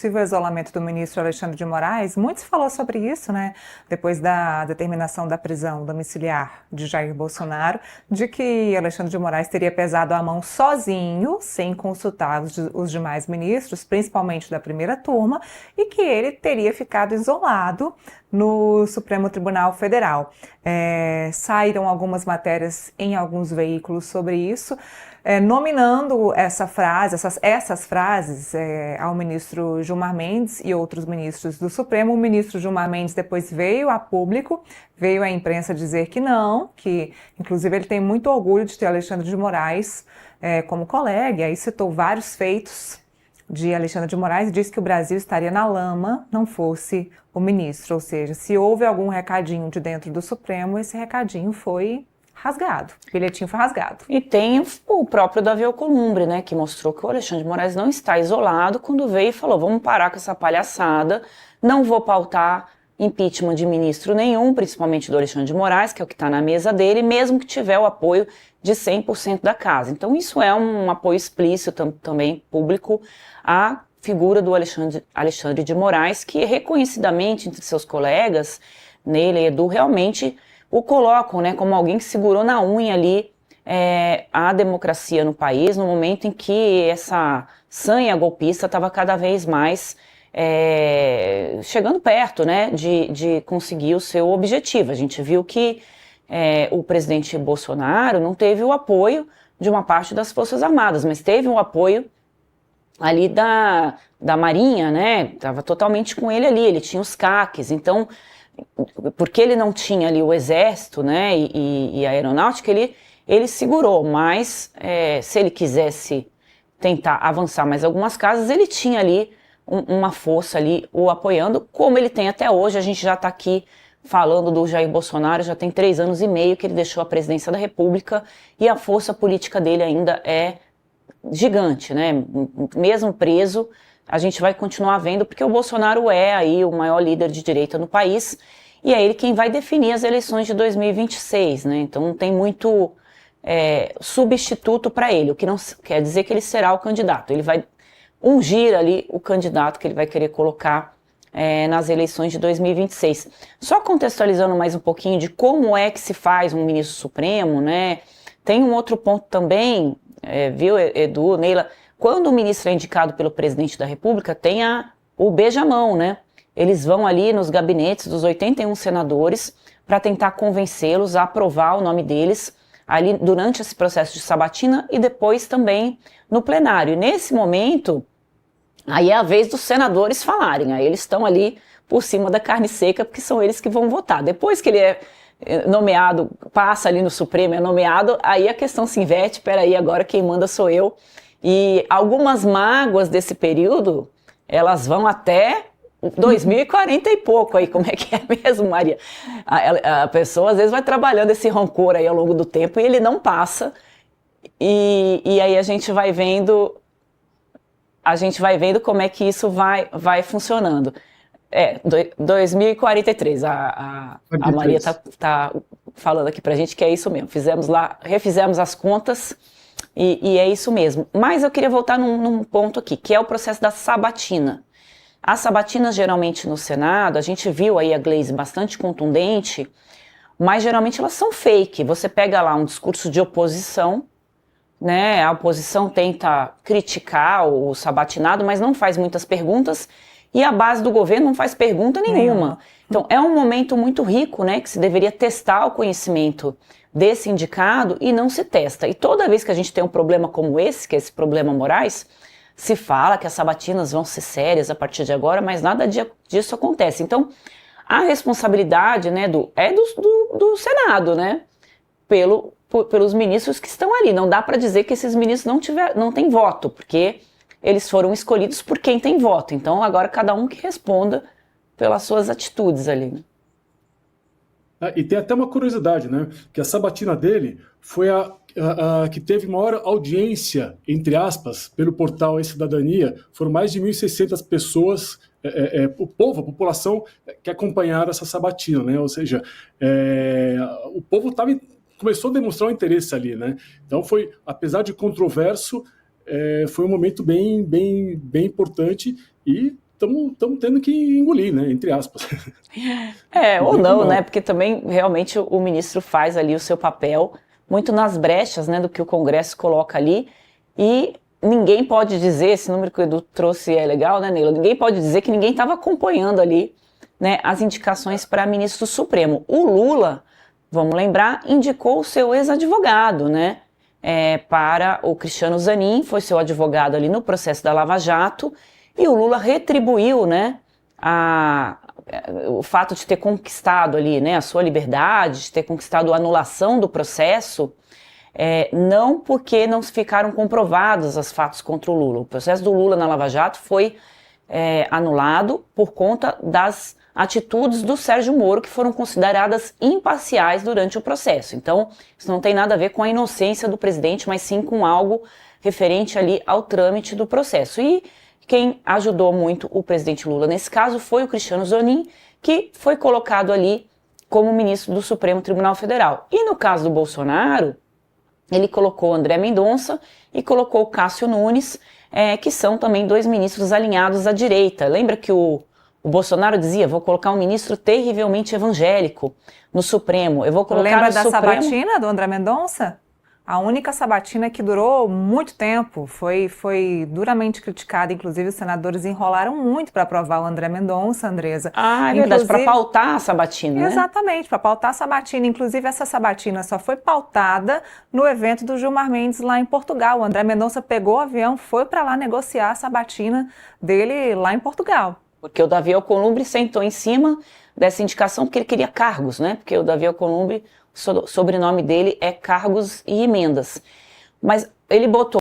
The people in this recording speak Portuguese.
possível isolamento do ministro Alexandre de Moraes, muito se falou sobre isso, né? Depois da determinação da prisão domiciliar de Jair Bolsonaro, de que Alexandre de Moraes teria pesado a mão sozinho, sem consultar os demais ministros, principalmente da primeira turma, e que ele teria ficado isolado no Supremo Tribunal Federal. Saíram algumas matérias em alguns veículos sobre isso, nominando essas frases ao ministro Gilmar Mendes e outros ministros do Supremo. O ministro Gilmar Mendes depois veio a público, veio à imprensa dizer que não, que inclusive ele tem muito orgulho de ter Alexandre de Moraes como colega, e aí citou vários feitos de Alexandre de Moraes e disse que o Brasil estaria na lama não fosse o ministro, ou seja, se houve algum recadinho de dentro do Supremo, esse recadinho foi rasgado, o bilhetinho foi rasgado. E tem o próprio Davi Alcolumbre, né, que mostrou que o Alexandre de Moraes não está isolado quando veio e falou, vamos parar com essa palhaçada, não vou pautar impeachment de ministro nenhum, principalmente do Alexandre de Moraes, que é o que está na mesa dele, mesmo que tiver o apoio de 100% da casa. Então isso é um apoio explícito também público à figura do Alexandre de Moraes, que reconhecidamente entre seus colegas, nele e Edu, realmente o colocam, né, como alguém que segurou na unha ali a democracia no país, no momento em que essa sanha golpista estava cada vez mais chegando perto, né, de conseguir o seu objetivo. A gente viu que o presidente Bolsonaro não teve o apoio de uma parte das Forças Armadas, mas teve um apoio ali da Marinha, né, estava totalmente com ele ali, ele tinha os CACs, então porque ele não tinha ali o exército, né, e a aeronáutica, ele segurou, mas se ele quisesse tentar avançar mais algumas casas, ele tinha ali uma força ali o apoiando, como ele tem até hoje. A gente já está aqui falando do Jair Bolsonaro, já tem 3 anos e meio que ele deixou a presidência da República e a força política dele ainda é gigante, né, mesmo preso, a gente vai continuar vendo, porque o Bolsonaro é aí o maior líder de direita no país, e é ele quem vai definir as eleições de 2026, né? Então não tem muito substituto para ele, o que não quer dizer que ele será o candidato. Ele vai ungir ali o candidato que ele vai querer colocar nas eleições de 2026. Só contextualizando mais um pouquinho de como é que se faz um ministro supremo, né? Tem um outro ponto também, viu, Edu, Neila? Quando o ministro é indicado pelo presidente da República, tem o beijamão, né? Eles vão ali nos gabinetes dos 81 senadores para tentar convencê-los a aprovar o nome deles ali durante esse processo de sabatina e depois também no plenário. E nesse momento, aí é a vez dos senadores falarem, aí eles estão ali por cima da carne seca, porque são eles que vão votar. Depois que ele é nomeado, passa ali no Supremo, é nomeado, aí a questão se inverte, peraí, agora quem manda sou eu. E algumas mágoas desse período, elas vão até 2040 e pouco aí, como é que é mesmo, Maria? A pessoa às vezes vai trabalhando esse rancor aí ao longo do tempo e ele não passa, e aí a gente vai vendo como é que isso vai funcionando. 2043, a Maria tá falando aqui pra gente que é isso mesmo, refizemos as contas, e é isso mesmo. Mas eu queria voltar num ponto aqui, que é o processo da sabatina. As sabatinas, geralmente no Senado, a gente viu aí a Gleisi bastante contundente, mas geralmente elas são fake. Você pega lá um discurso de oposição, né? A oposição tenta criticar o sabatinado, mas não faz muitas perguntas, e a base do governo não faz pergunta nenhuma. Então é um momento muito rico, né, que se deveria testar o conhecimento desse indicado e não se testa. E toda vez que a gente tem um problema como esse, que é esse problema Moraes, se fala que as sabatinas vão ser sérias a partir de agora, mas nada disso acontece. Então a responsabilidade, né, do Senado, né, pelos ministros que estão ali. Não dá para dizer que esses ministros não têm voto, porque eles foram escolhidos por quem tem voto. Então agora cada um que responda pelas suas atitudes ali, né? E tem até uma curiosidade, né? Que a sabatina dele foi a que teve maior audiência, entre aspas, pelo portal E-Cidadania. Foram mais de 1.600 pessoas, o povo, a população, que acompanharam essa sabatina, né? Ou seja, o povo começou a demonstrar um interesse ali, né? Então foi, apesar de controverso, foi um momento bem importante, e estamos tendo que engolir, né, entre aspas. Ou não, né, porque também realmente o ministro faz ali o seu papel muito nas brechas, né, do que o Congresso coloca ali, e ninguém pode dizer, esse número que o Edu trouxe é legal, né, Neila? Ninguém pode dizer que ninguém estava acompanhando ali, né, as indicações para ministro Supremo. O Lula, vamos lembrar, indicou o seu ex-advogado, né, para o Cristiano Zanin, foi seu advogado ali no processo da Lava Jato, e o Lula retribuiu, né, o fato de ter conquistado ali, né, a sua liberdade, de ter conquistado a anulação do processo, não porque não ficaram comprovados os fatos contra o Lula. O processo do Lula na Lava Jato foi anulado por conta das atitudes do Sérgio Moro, que foram consideradas imparciais durante o processo. Então, isso não tem nada a ver com a inocência do presidente, mas sim com algo referente ali ao trâmite do processo. E quem ajudou muito o presidente Lula nesse caso foi o Cristiano Zanin, que foi colocado ali como ministro do Supremo Tribunal Federal. E no caso do Bolsonaro, ele colocou André Mendonça e colocou Cássio Nunes, que são também dois ministros alinhados à direita. Lembra que o Bolsonaro dizia, vou colocar um ministro terrivelmente evangélico no Supremo, eu vou colocar Lembra no da Supremo... sabatina do André Mendonça? A única sabatina que durou muito tempo, foi duramente criticada, inclusive os senadores enrolaram muito para aprovar o André Mendonça, Andresa. Ah, é verdade, para pautar a sabatina, né? Exatamente, para pautar a sabatina. Inclusive essa sabatina só foi pautada no evento do Gilmar Mendes lá em Portugal. O André Mendonça pegou o avião, foi para lá negociar a sabatina dele lá em Portugal. Porque o Davi Alcolumbre sentou em cima dessa indicação porque ele queria cargos, né? Porque o Davi Alcolumbre, o sobrenome dele é Cargos e Emendas. Mas ele botou